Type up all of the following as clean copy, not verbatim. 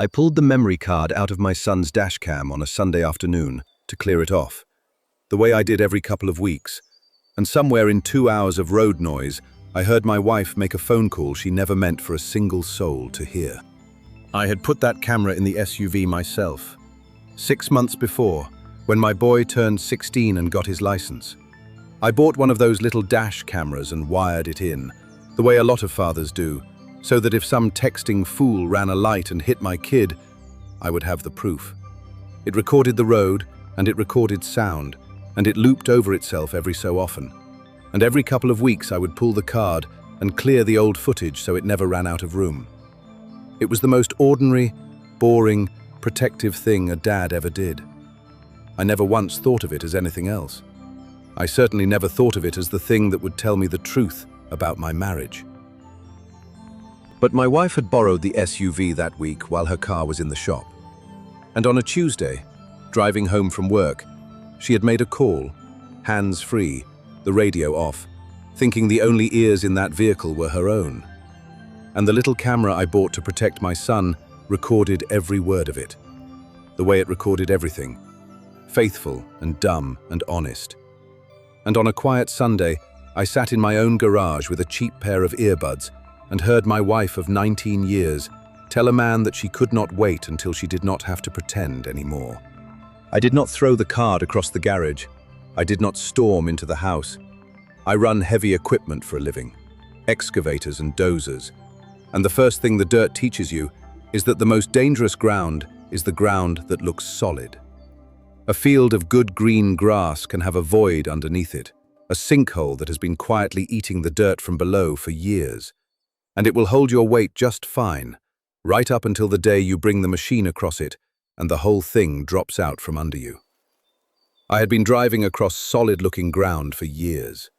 I pulled the memory card out of my son's dashcam on a Sunday afternoon to clear it off, the way I did every couple of weeks, and somewhere in 2 hours of road noise, I heard my wife make a phone call she never meant for a single soul to hear. I had put that camera in the SUV myself, 6 months before, when my boy turned 16 and got his license. I bought one of those little dash cameras and wired it in, the way a lot of fathers do, so that if some texting fool ran a light and hit my kid, I would have the proof. It recorded the road, and it recorded sound, and it looped over itself every so often. And every couple of weeks I would pull the card and clear the old footage so it never ran out of room. It was the most ordinary, boring, protective thing a dad ever did. I never once thought of it as anything else. I certainly never thought of it as the thing that would tell me the truth about my marriage. But my wife had borrowed the SUV that week while her car was in the shop. And on a Tuesday, driving home from work, she had made a call, hands-free, the radio off, thinking the only ears in that vehicle were her own. And the little camera I bought to protect my son recorded every word of it, the way it recorded everything, faithful and dumb and honest. And on a quiet Sunday, I sat in my own garage with a cheap pair of earbuds and heard my wife of 19 years tell a man that she could not wait until she did not have to pretend anymore. I did not throw the card across the garage. I did not storm into the house. I run heavy equipment for a living, excavators and dozers. And the first thing the dirt teaches you is that the most dangerous ground is the ground that looks solid. A field of good green grass can have a void underneath it, a sinkhole that has been quietly eating the dirt from below for years. And it will hold your weight just fine, right up until the day you bring the machine across it and the whole thing drops out from under you. I had been driving across solid-looking ground for years.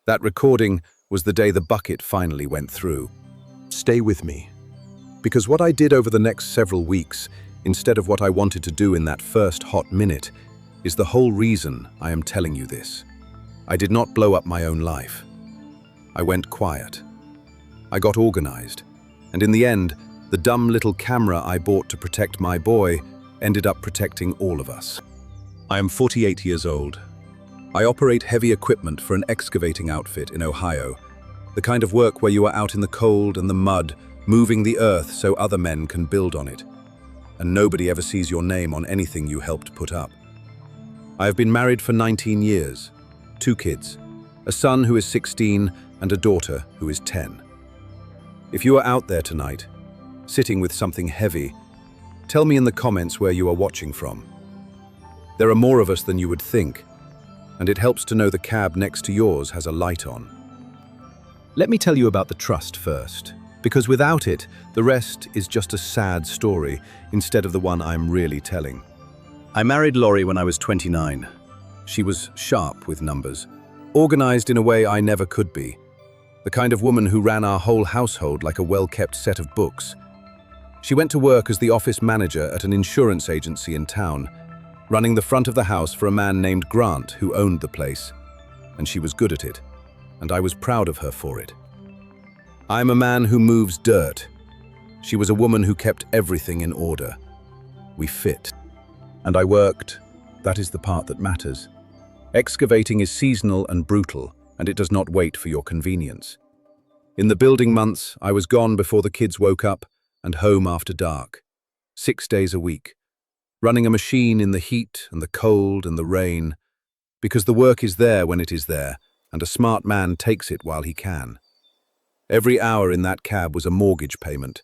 That recording was the day the bucket finally went through. Stay with me, because what I did over the next several weeks, instead of what I wanted to do in that first hot minute, is the whole reason I am telling you this. I did not blow up my own life. I went quiet. I got organized, and in the end, the dumb little camera I bought to protect my boy ended up protecting all of us. I am 48 years old. I operate heavy equipment for an excavating outfit in Ohio, the kind of work where you are out in the cold and the mud, moving the earth so other men can build on it, and nobody ever sees your name on anything you helped put up. I have been married for 19 years, 2 kids, a son who is 16 and a daughter who is 10. If you are out there tonight, sitting with something heavy, tell me in the comments where you are watching from. There are more of us than you would think, and it helps to know the cab next to yours has a light on. Let me tell you about the trust first, because without it, the rest is just a sad story instead of the one I'm really telling. I married Laurie when I was 29. She was sharp with numbers, organized in a way I never could be. The kind of woman who ran our whole household like a well-kept set of books. She went to work as the office manager at an insurance agency in town, running the front of the house for a man named Grant who owned the place. And she was good at it, and I was proud of her for it. I'm a man who moves dirt. She was a woman who kept everything in order. We fit. And I worked. That is the part that matters. Excavating is seasonal and brutal, and it does not wait for your convenience. In the building months, I was gone before the kids woke up and home after dark, 6 days a week, running a machine in the heat and the cold and the rain, because the work is there when it is there, and a smart man takes it while he can. Every hour in that cab was a mortgage payment,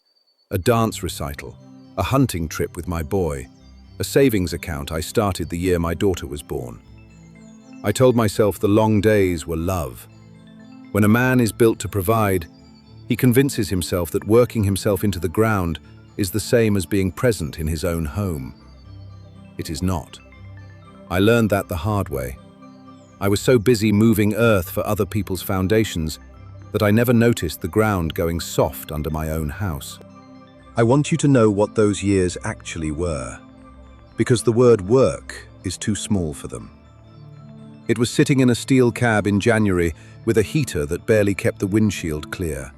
a dance recital, a hunting trip with my boy, a savings account I started the year my daughter was born. I told myself the long days were love. When a man is built to provide, he convinces himself that working himself into the ground is the same as being present in his own home. It is not. I learned that the hard way. I was so busy moving earth for other people's foundations that I never noticed the ground going soft under my own house. I want you to know what those years actually were, because the word work is too small for them. It was sitting in a steel cab in January with a heater that barely kept the windshield clear.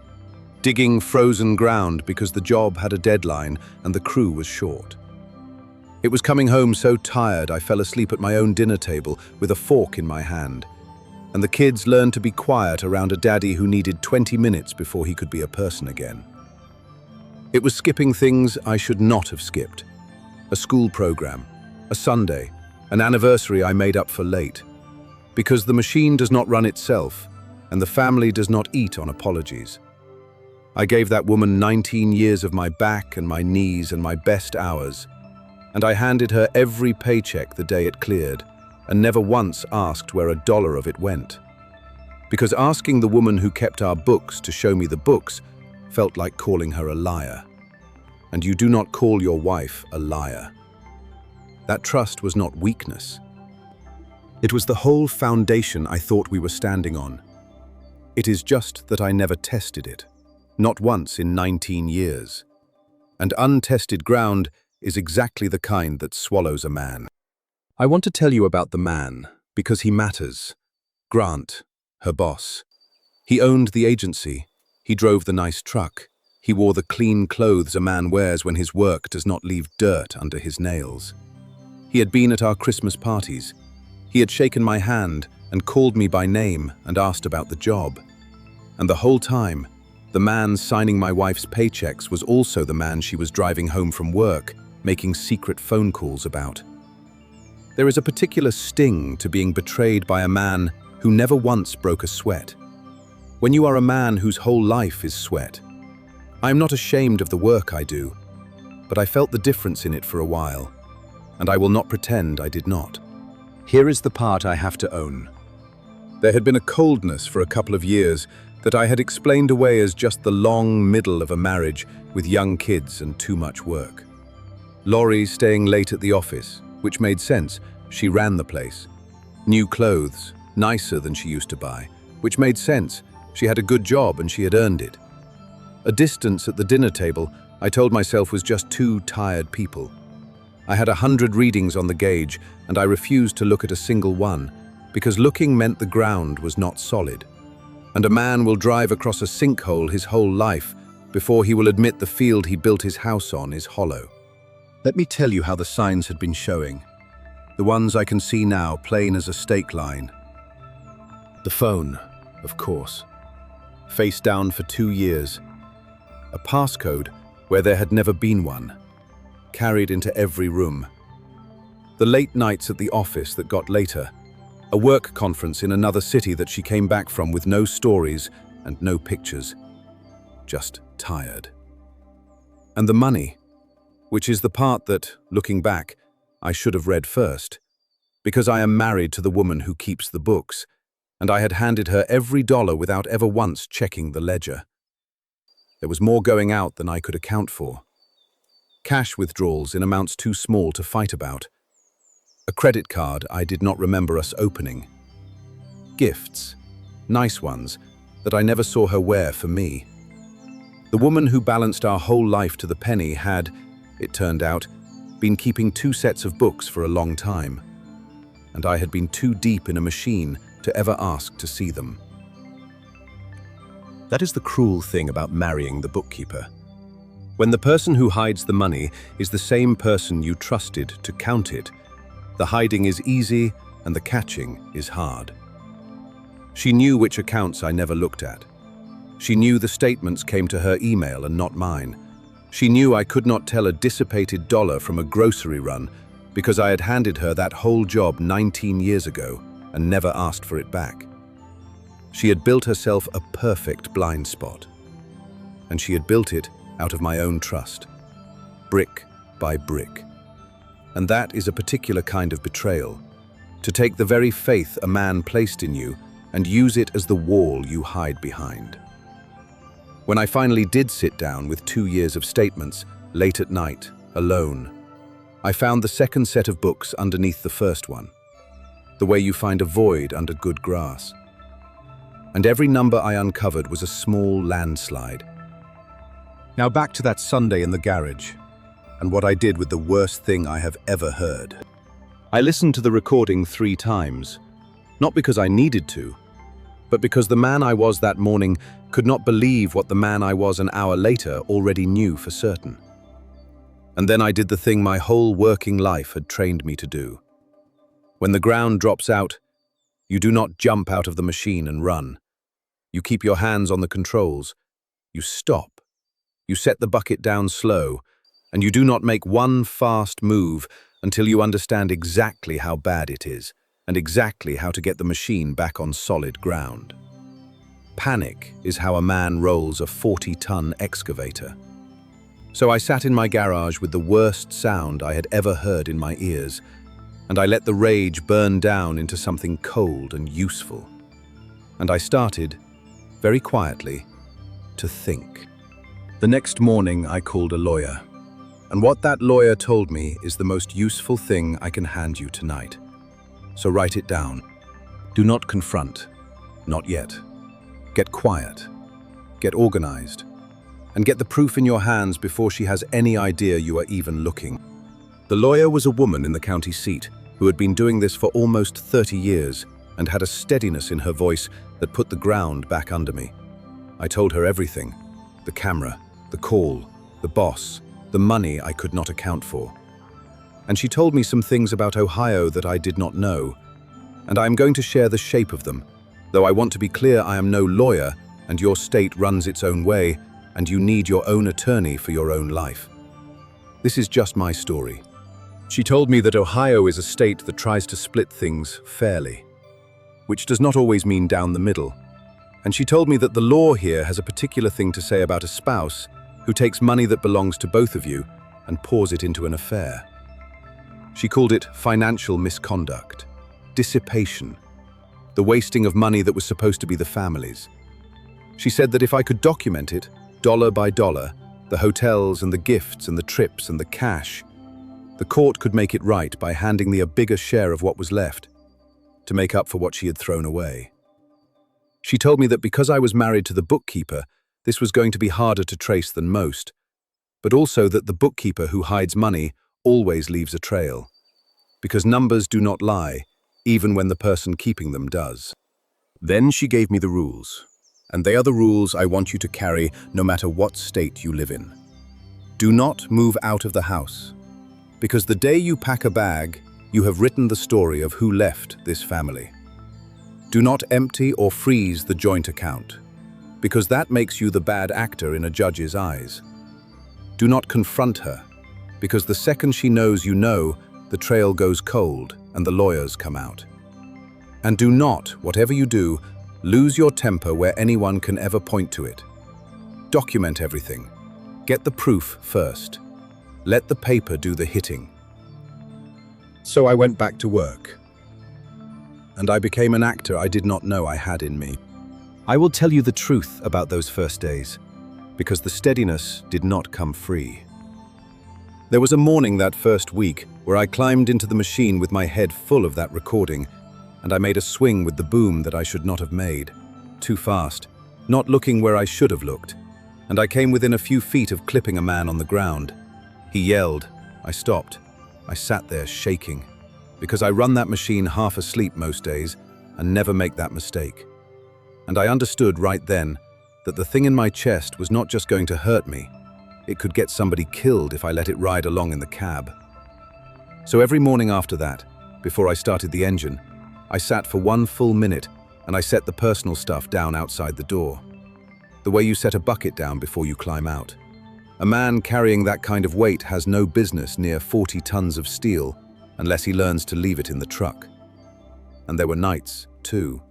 digging frozen ground because the job had a deadline and the crew was short. It was coming home so tired I fell asleep at my own dinner table with a fork in my hand, and the kids learned to be quiet around a daddy who needed 20 minutes before he could be a person again. It was skipping things I should not have skipped. A school program, a Sunday, an anniversary I made up for late. Because the machine does not run itself, and the family does not eat on apologies. I gave that woman 19 years of my back and my knees and my best hours, and I handed her every paycheck the day it cleared, and never once asked where $1 of it went. Because asking the woman who kept our books to show me the books felt like calling her a liar. And you do not call your wife a liar. That trust was not weakness. It was the whole foundation I thought we were standing on. It is just that I never tested it, not once in 19 years. And untested ground is exactly the kind that swallows a man. I want to tell you about the man, because he matters. Grant, her boss. He owned the agency. He drove the nice truck. He wore the clean clothes a man wears when his work does not leave dirt under his nails. He had been at our Christmas parties. He had shaken my hand and called me by name and asked about the job. And the whole time, the man signing my wife's paychecks was also the man she was driving home from work, making secret phone calls about. There is a particular sting to being betrayed by a man who never once broke a sweat. When you are a man whose whole life is sweat. I am not ashamed of the work I do, but I felt the difference in it for a while, and I will not pretend I did not. Here is the part I have to own. There had been a coldness for a couple of years that I had explained away as just the long middle of a marriage with young kids and too much work. Laurie staying late at the office, which made sense. She ran the place. New clothes, nicer than she used to buy, which made sense. She had a good job and she had earned it. A distance at the dinner table, I told myself, was just two tired people. I had 100 readings on the gauge and I refused to look at a single one because looking meant the ground was not solid. And a man will drive across a sinkhole his whole life before he will admit the field he built his house on is hollow. Let me tell you how the signs had been showing. The ones I can see now, plain as a stake line. The phone, of course. Face down for 2 years. A passcode where there had never been one. Carried into every room. The late nights at the office that got later. A work conference in another city that she came back from with no stories and no pictures. Just tired. And the money, which is the part that, looking back, I should have read first, because I am married to the woman who keeps the books, and I had handed her every dollar without ever once checking the ledger. There was more going out than I could account for. Cash withdrawals in amounts too small to fight about. A credit card I did not remember us opening. Gifts, nice ones, that I never saw her wear for me. The woman who balanced our whole life to the penny had, it turned out, been keeping 2 sets of books for a long time, and I had been too deep in a machine to ever ask to see them. That is the cruel thing about marrying the bookkeeper. When the person who hides the money is the same person you trusted to count it, the hiding is easy and the catching is hard. She knew which accounts I never looked at. She knew the statements came to her email and not mine. She knew I could not tell a dissipated dollar from a grocery run because I had handed her that whole job 19 years ago and never asked for it back. She had built herself a perfect blind spot, and she had built it out of my own trust, brick by brick. And that is a particular kind of betrayal, to take the very faith a man placed in you and use it as the wall you hide behind. When I finally did sit down with 2 years of statements, late at night, alone, I found the second set of books underneath the first one, the way you find a void under good grass. And every number I uncovered was a small landslide. Now back to that Sunday in the garage, and what I did with the worst thing I have ever heard. I listened to the recording 3 times, not because I needed to, but because the man I was that morning could not believe what the man I was an hour later already knew for certain. And then I did the thing my whole working life had trained me to do. When the ground drops out, you do not jump out of the machine and run. You keep your hands on the controls. You stop. You set the bucket down slow, and you do not make one fast move until you understand exactly how bad it is and exactly how to get the machine back on solid ground. Panic is how a man rolls a 40-ton excavator. So I sat in my garage with the worst sound I had ever heard in my ears, and I let the rage burn down into something cold and useful. And I started, very quietly, to think. The next morning I called a lawyer, and what that lawyer told me is the most useful thing I can hand you tonight. So write it down. Do not confront. Not yet. Get quiet. Get organized. And get the proof in your hands before she has any idea you are even looking. The lawyer was a woman in the county seat who had been doing this for almost 30 years and had a steadiness in her voice that put the ground back under me. I told her everything: the camera, the call, the boss, the money I could not account for. And she told me some things about Ohio that I did not know, and I am going to share the shape of them, though I want to be clear I am no lawyer and your state runs its own way and you need your own attorney for your own life. This is just my story. She told me that Ohio is a state that tries to split things fairly, which does not always mean down the middle. And she told me that the law here has a particular thing to say about a spouse who takes money that belongs to both of you and pours it into an affair. She called it financial misconduct, dissipation, the wasting of money that was supposed to be the family's. She said that if I could document it, dollar by dollar, the hotels and the gifts and the trips and the cash, the court could make it right by handing me a bigger share of what was left, to make up for what she had thrown away. She told me that because I was married to the bookkeeper, this was going to be harder to trace than most, but also that the bookkeeper who hides money always leaves a trail, because numbers do not lie, even when the person keeping them does. Then she gave me the rules, and they are the rules I want you to carry no matter what state you live in. Do not move out of the house, because the day you pack a bag, you have written the story of who left this family. Do not empty or freeze the joint account, because that makes you the bad actor in a judge's eyes. Do not confront her, because the second she knows you know, the trail goes cold and the lawyers come out. And do not, whatever you do, lose your temper where anyone can ever point to it. Document everything. Get the proof first. Let the paper do the hitting. So I went back to work, and I became an actor I did not know I had in me. I will tell you the truth about those first days, because the steadiness did not come free. There was a morning that first week where I climbed into the machine with my head full of that recording, and I made a swing with the boom that I should not have made. Too fast, not looking where I should have looked, and I came within a few feet of clipping a man on the ground. He yelled. I stopped. I sat there shaking, because I run that machine half asleep most days and never make that mistake. And I understood right then that the thing in my chest was not just going to hurt me, it could get somebody killed if I let it ride along in the cab. So every morning after that, before I started the engine, I sat for 1 full minute and I set the personal stuff down outside the door. The way you set a bucket down before you climb out. A man carrying that kind of weight has no business near 40 tons of steel unless he learns to leave it in the truck. And there were nights, too,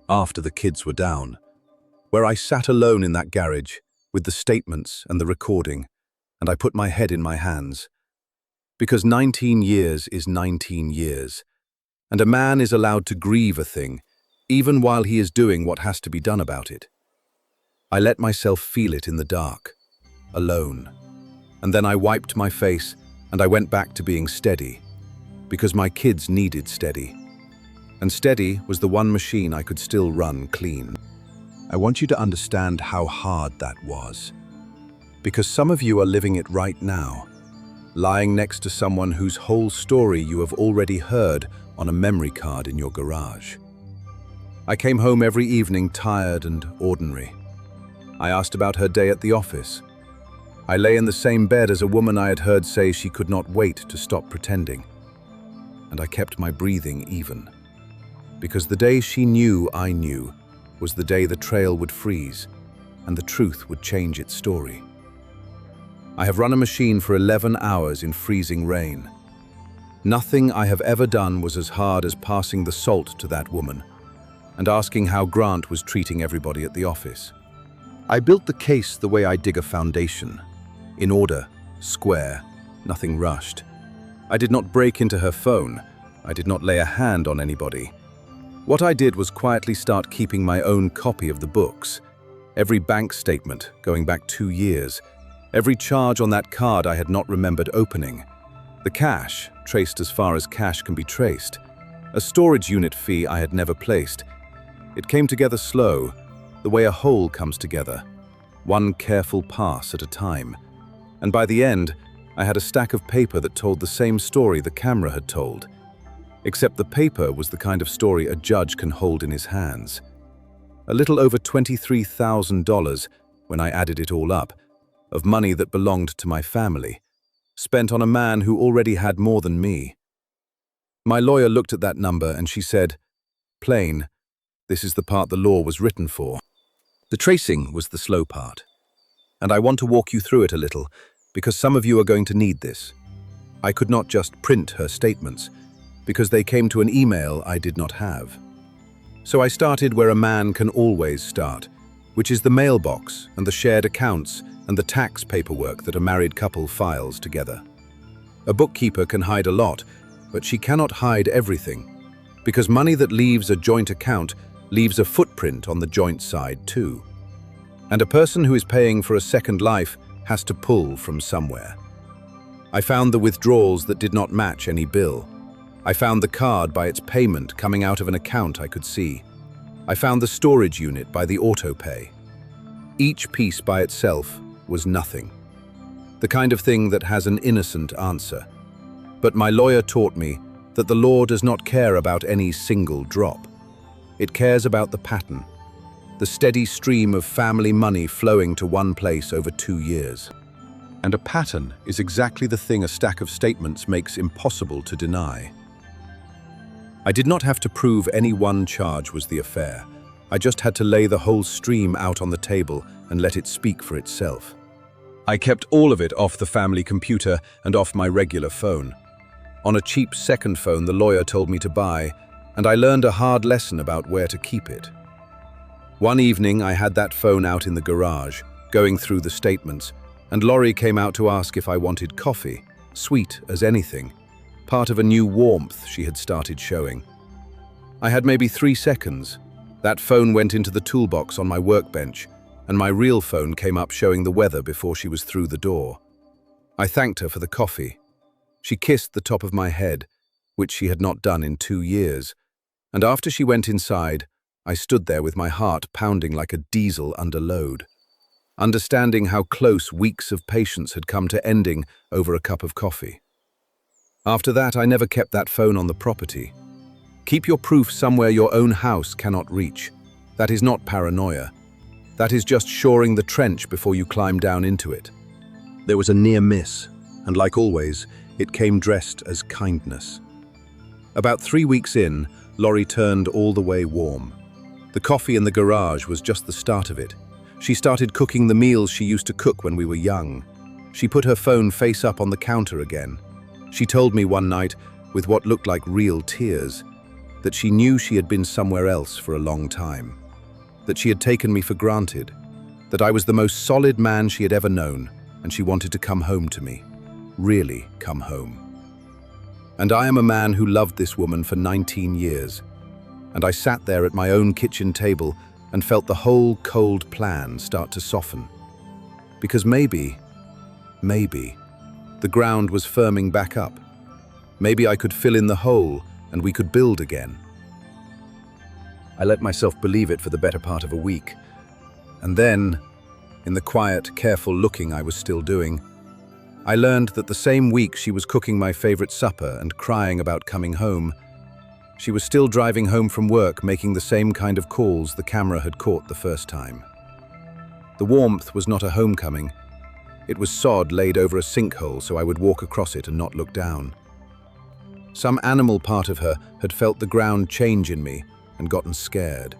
after the kids were down, where I sat alone in that garage with the statements and the recording, and I put my head in my hands. Because 19 years is 19 years, and a man is allowed to grieve a thing, even while he is doing what has to be done about it. I let myself feel it in the dark, alone. And then I wiped my face and I went back to being steady, because my kids needed steady. And steady was the one machine I could still run clean. I want you to understand how hard that was, because some of you are living it right now, lying next to someone whose whole story you have already heard on a memory card in your garage. I came home every evening tired and ordinary. I asked about her day at the office. I lay in the same bed as a woman I had heard say she could not wait to stop pretending. And I kept my breathing even. Because the day she knew I knew was the day the trail would freeze and the truth would change its story. I have run a machine for 11 hours in freezing rain. Nothing I have ever done was as hard as passing the salt to that woman and asking how Grant was treating everybody at the office. I built the case the way I dig a foundation. In order, square, nothing rushed. I did not break into her phone. I did not lay a hand on anybody. What I did was quietly start keeping my own copy of the books. Every bank statement, going back 2 years. Every charge on that card I had not remembered opening. The cash, traced as far as cash can be traced. A storage unit fee I had never placed. It came together slow, the way a whole comes together. One careful pass at a time. And by the end, I had a stack of paper that told the same story the camera had told. Except the paper was the kind of story a judge can hold in his hands. A little over $23,000, when I added it all up, of money that belonged to my family, spent on a man who already had more than me. My lawyer looked at that number and she said, "Plain, this is the part the law was written for." The tracing was the slow part. And I want to walk you through it a little, because some of you are going to need this. I could not just print her statements, because they came to an email I did not have. So I started where a man can always start, which is the mailbox and the shared accounts and the tax paperwork that a married couple files together. A bookkeeper can hide a lot, but she cannot hide everything, because money that leaves a joint account leaves a footprint on the joint side too. And a person who is paying for a second life has to pull from somewhere. I found the withdrawals that did not match any bill. I found the card by its payment coming out of an account I could see. I found the storage unit by the auto-pay. Each piece by itself was nothing. The kind of thing that has an innocent answer. But my lawyer taught me that the law does not care about any single drop. It cares about the pattern, the steady stream of family money flowing to one place over 2 years. And a pattern is exactly the thing a stack of statements makes impossible to deny. I did not have to prove any one charge was the affair. I just had to lay the whole stream out on the table and let it speak for itself. I kept all of it off the family computer and off my regular phone. On a cheap second phone the lawyer told me to buy, and I learned a hard lesson about where to keep it. One evening I had that phone out in the garage, going through the statements, and Laurie came out to ask if I wanted coffee, sweet as anything, part of a new warmth she had started showing. I had maybe 3 seconds. That phone went into the toolbox on my workbench, and my real phone came up showing the weather before she was through the door. I thanked her for the coffee. She kissed the top of my head, which she had not done in 2 years, and after she went inside, I stood there with my heart pounding like a diesel under load, understanding how close weeks of patience had come to ending over a cup of coffee. After that, I never kept that phone on the property. Keep your proof somewhere your own house cannot reach. That is not paranoia. That is just shoring the trench before you climb down into it. There was a near miss, and like always, it came dressed as kindness. About 3 weeks in, Laurie turned all the way warm. The coffee in the garage was just the start of it. She started cooking the meals she used to cook when we were young. She put her phone face up on the counter again. She told me one night, with what looked like real tears, that she knew she had been somewhere else for a long time, that she had taken me for granted, that I was the most solid man she had ever known, and she wanted to come home to me, really come home. And I am a man who loved this woman for 19 years, and I sat there at my own kitchen table and felt the whole cold plan start to soften. Because maybe, the ground was firming back up. Maybe I could fill in the hole and we could build again. I let myself believe it for the better part of a week. And then, in the quiet, careful looking I was still doing, I learned that the same week she was cooking my favorite supper and crying about coming home, She was still driving home from work, making the same kind of calls the camera had caught the first time. The warmth was not a homecoming. It was sod laid over a sinkhole so I would walk across it and not look down. Some animal part of her had felt the ground change in me and gotten scared,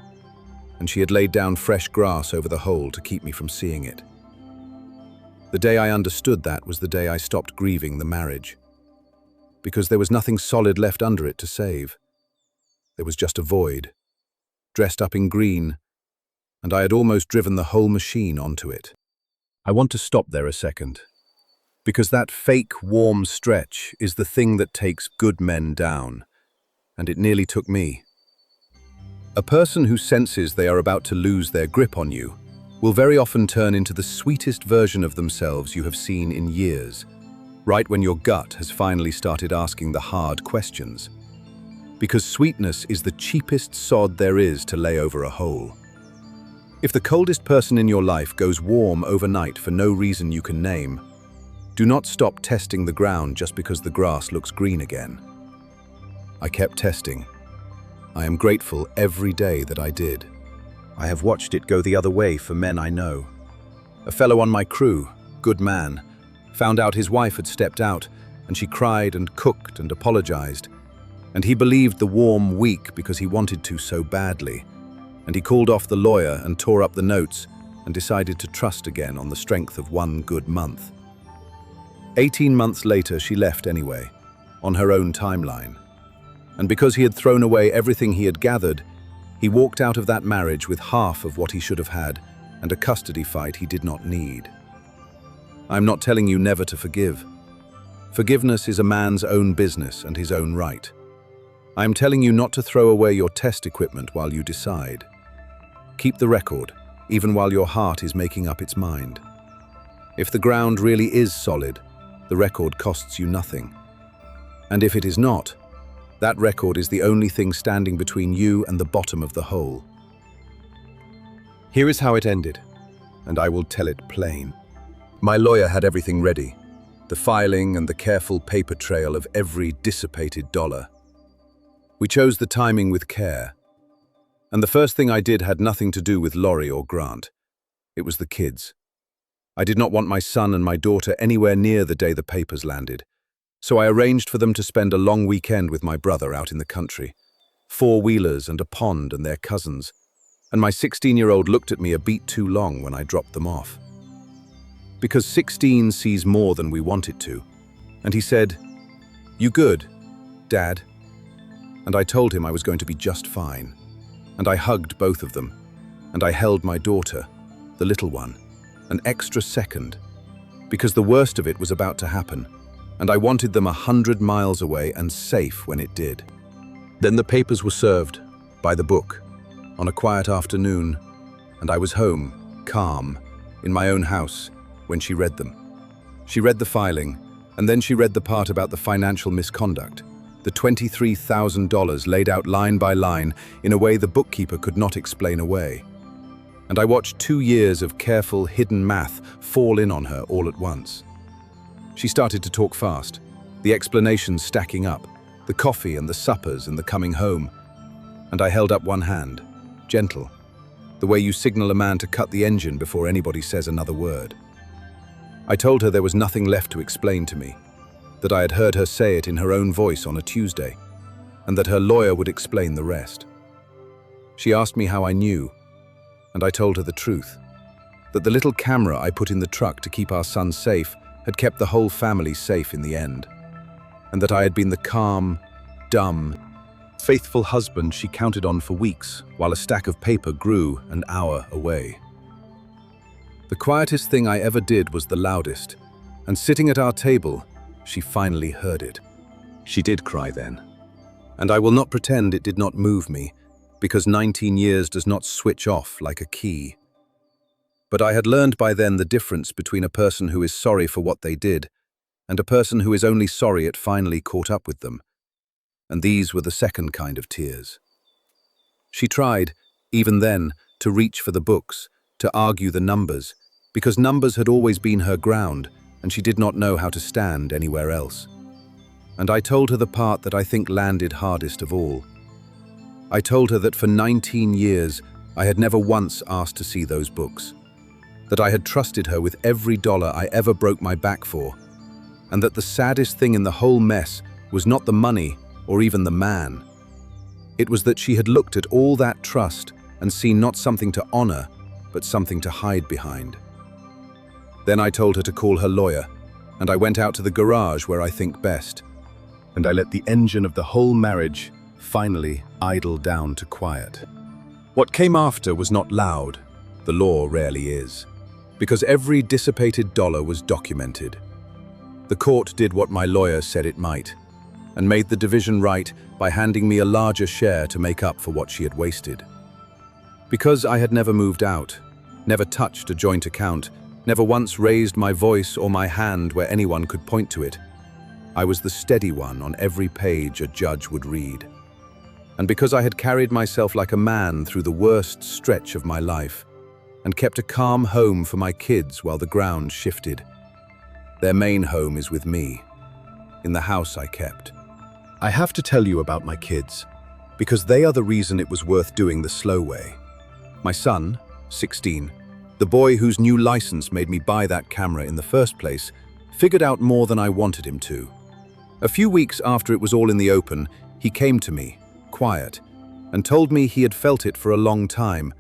and she had laid down fresh grass over the hole to keep me from seeing it. The day I understood that was the day I stopped grieving the marriage, because there was nothing solid left under it to save. There was just a void, dressed up in green, and I had almost driven the whole machine onto it. I want to stop there a second, because that fake warm stretch is the thing that takes good men down, and it nearly took me. A person who senses they are about to lose their grip on you will very often turn into the sweetest version of themselves you have seen in years, right when your gut has finally started asking the hard questions. Because sweetness is the cheapest sod there is to lay over a hole. If the coldest person in your life goes warm overnight for no reason you can name, do not stop testing the ground just because the grass looks green again. I kept testing. I am grateful every day that I did. I have watched it go the other way for men I know. A fellow on my crew, good man, found out his wife had stepped out, and she cried and cooked and apologized. And he believed the warm week because he wanted to so badly. And he called off the lawyer and tore up the notes and decided to trust again on the strength of one good month. 18 months later, she left anyway, on her own timeline. And because he had thrown away everything he had gathered, he walked out of that marriage with half of what he should have had and a custody fight he did not need. I'm not telling you never to forgive. Forgiveness is a man's own business and his own right. I am telling you not to throw away your test equipment while you decide. Keep the record, even while your heart is making up its mind. If the ground really is solid, the record costs you nothing. And if it is not, that record is the only thing standing between you and the bottom of the hole. Here is how it ended, and I will tell it plain. My lawyer had everything ready, the filing and the careful paper trail of every dissipated dollar. We chose the timing with care. And the first thing I did had nothing to do with Laurie or Grant. It was the kids. I did not want my son and my daughter anywhere near the day the papers landed, so I arranged for them to spend a long weekend with my brother out in the country. 4-wheelers and a pond and their cousins, and my 16-year-old looked at me a beat too long when I dropped them off. Because 16 sees more than we want it to, and he said, "You good, Dad?" And I told him I was going to be just fine. And I hugged both of them, and I held my daughter, the little one, an extra second, because the worst of it was about to happen, and I wanted them 100 miles away and safe when it did. Then the papers were served, by the book, on a quiet afternoon, and I was home, calm, in my own house, when she read them. She read the filing, and then she read the part about the financial misconduct, the $23,000 laid out line by line in a way the bookkeeper could not explain away. And I watched 2 years of careful, hidden math fall in on her all at once. She started to talk fast, the explanations stacking up, the coffee and the suppers and the coming home. And I held up one hand, gentle, the way you signal a man to cut the engine before anybody says another word. I told her there was nothing left to explain to me, that I had heard her say it in her own voice on a Tuesday, and that her lawyer would explain the rest. She asked me how I knew, and I told her the truth, that the little camera I put in the truck to keep our son safe had kept the whole family safe in the end, and that I had been the calm, dumb, faithful husband she counted on for weeks while a stack of paper grew an hour away. The quietest thing I ever did was the loudest, and sitting at our table, she finally heard it. She did cry then. And I will not pretend it did not move me, because 19 years does not switch off like a key. But I had learned by then the difference between a person who is sorry for what they did and a person who is only sorry it finally caught up with them. And these were the second kind of tears. She tried, even then, to reach for the books, to argue the numbers, because numbers had always been her ground, and she did not know how to stand anywhere else. And I told her the part that I think landed hardest of all, I told her that for 19 years, I had never once asked to see those books, that I had trusted her with every dollar I ever broke my back for, and that the saddest thing in the whole mess was not the money or even the man. It was that she had looked at all that trust and seen not something to honor, but something to hide behind. Then I told her to call her lawyer, and I went out to the garage where I think best, and I let the engine of the whole marriage finally idle down to quiet. What came after was not loud, the law rarely is, because every dissipated dollar was documented. The court did what my lawyer said it might, and made the division right by handing me a larger share to make up for what she had wasted. Because I had never moved out, never touched a joint account, never once raised my voice or my hand where anyone could point to it, I was the steady one on every page a judge would read. And because I had carried myself like a man through the worst stretch of my life, and kept a calm home for my kids while the ground shifted, their main home is with me, in the house I kept. I have to tell you about my kids, because they are the reason it was worth doing the slow way. My son, 16, the boy whose new license made me buy that camera in the first place, figured out more than I wanted him to. A few weeks after it was all in the open, he came to me, quiet, and told me he had felt it for a long time,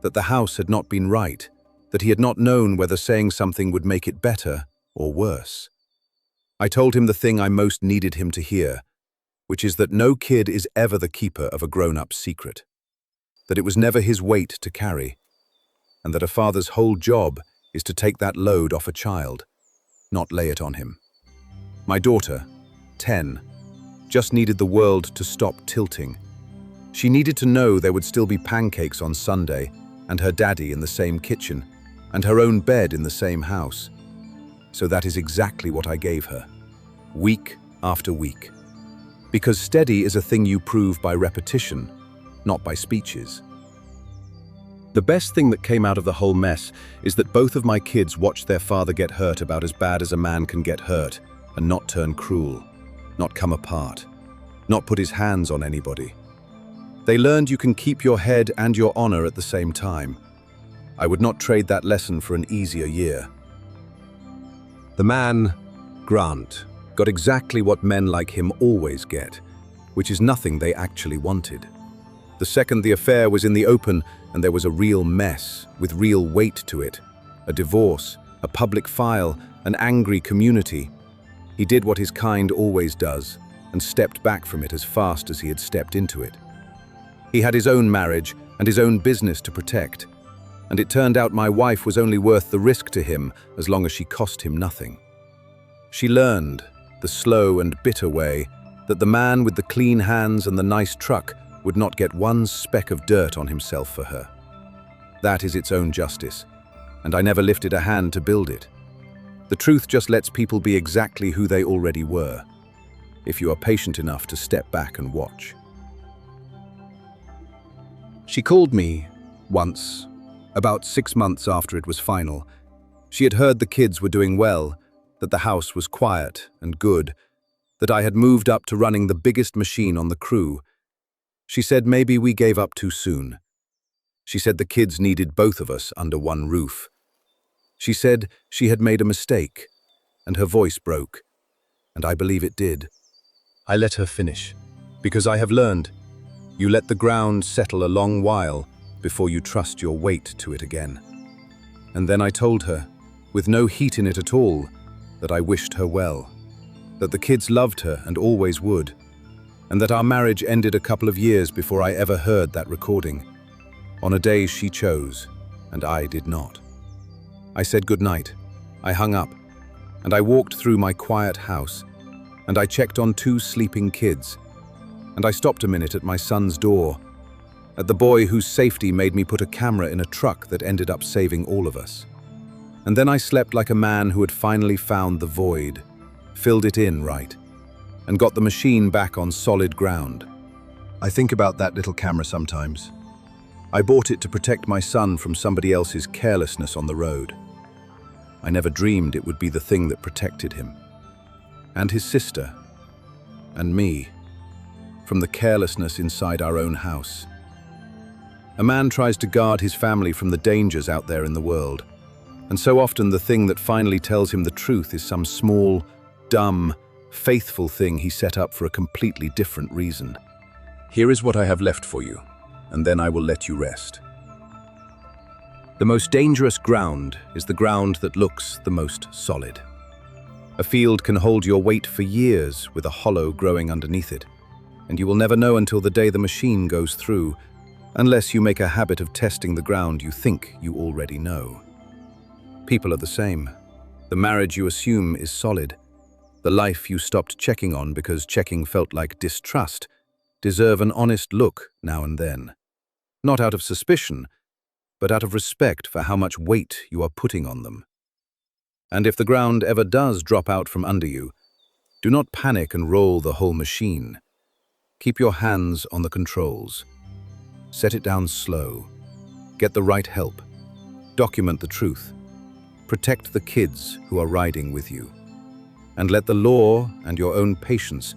that the house had not been right, that he had not known whether saying something would make it better or worse. I told him the thing I most needed him to hear, which is that no kid is ever the keeper of a grown-up's secret, that it was never his weight to carry, and that a father's whole job is to take that load off a child, not lay it on him. My daughter, 10, just needed the world to stop tilting. She needed to know there would still be pancakes on Sunday, and her daddy in the same kitchen, and her own bed in the same house. So that is exactly what I gave her, week after week. Because steady is a thing you prove by repetition, not by speeches. The best thing that came out of the whole mess is that both of my kids watched their father get hurt about as bad as a man can get hurt, and not turn cruel, not come apart, not put his hands on anybody. They learned you can keep your head and your honor at the same time. I would not trade that lesson for an easier year. The man, Grant, got exactly what men like him always get, which is nothing they actually wanted. The second the affair was in the open and there was a real mess with real weight to it, a divorce, a public file, an angry community, he did what his kind always does and stepped back from it as fast as he had stepped into it. He had his own marriage and his own business to protect, and it turned out my wife was only worth the risk to him as long as she cost him nothing. She learned, the slow and bitter way, that the man with the clean hands and the nice truck would not get one speck of dirt on himself for her. That is its own justice, and I never lifted a hand to build it. The truth just lets people be exactly who they already were, if you are patient enough to step back and watch. She called me once, about 6 months after it was final. She had heard the kids were doing well, that the house was quiet and good, that I had moved up to running the biggest machine on the crew. She said maybe we gave up too soon. She said the kids needed both of us under one roof. She said she had made a mistake, and her voice broke, and I believe it did. I let her finish, because I have learned, you let the ground settle a long while before you trust your weight to it again. And then I told her, with no heat in it at all, that I wished her well, that the kids loved her and always would, and that our marriage ended a couple of years before I ever heard that recording, on a day she chose, and I did not. I said goodnight, I hung up, and I walked through my quiet house, and I checked on 2 sleeping kids, and I stopped a minute at my son's door, at the boy whose safety made me put a camera in a truck that ended up saving all of us. And then I slept like a man who had finally found the void, filled it in right, and got the machine back on solid ground. I think about that little camera sometimes. I bought it to protect my son from somebody else's carelessness on the road. I never dreamed it would be the thing that protected him, and his sister, and me, from the carelessness inside our own house. A man tries to guard his family from the dangers out there in the world, and so often the thing that finally tells him the truth is some small, dumb, faithful thing he set up for a completely different reason. Here is what I have left for you, and then I will let you rest. The most dangerous ground is the ground that looks the most solid. A field can hold your weight for years with a hollow growing underneath it, and you will never know until the day the machine goes through, unless you make a habit of testing the ground you think you already know. People are the same. The marriage you assume is solid, the life you stopped checking on because checking felt like distrust, deserve an honest look now and then. Not out of suspicion, but out of respect for how much weight you are putting on them. And if the ground ever does drop out from under you, do not panic and roll the whole machine. Keep your hands on the controls. Set it down slow. Get the right help. Document the truth. Protect the kids who are riding with you. And let the law and your own patience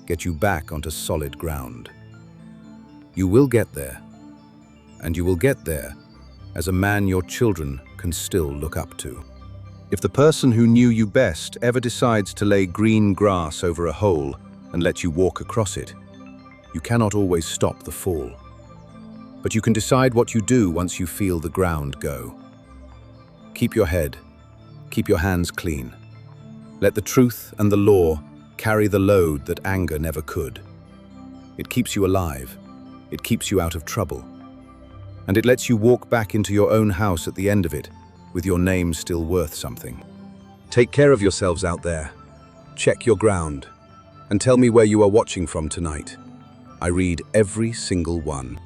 get you back onto solid ground. You will get there, and you will get there as a man your children can still look up to. If the person who knew you best ever decides to lay green grass over a hole and let you walk across it, you cannot always stop the fall. But you can decide what you do once you feel the ground go. Keep your head, keep your hands clean. Let the truth and the law carry the load that anger never could. It keeps you alive. It keeps you out of trouble. And it lets you walk back into your own house at the end of it, with your name still worth something. Take care of yourselves out there. Check your ground. And tell me where you are watching from tonight. I read every single one.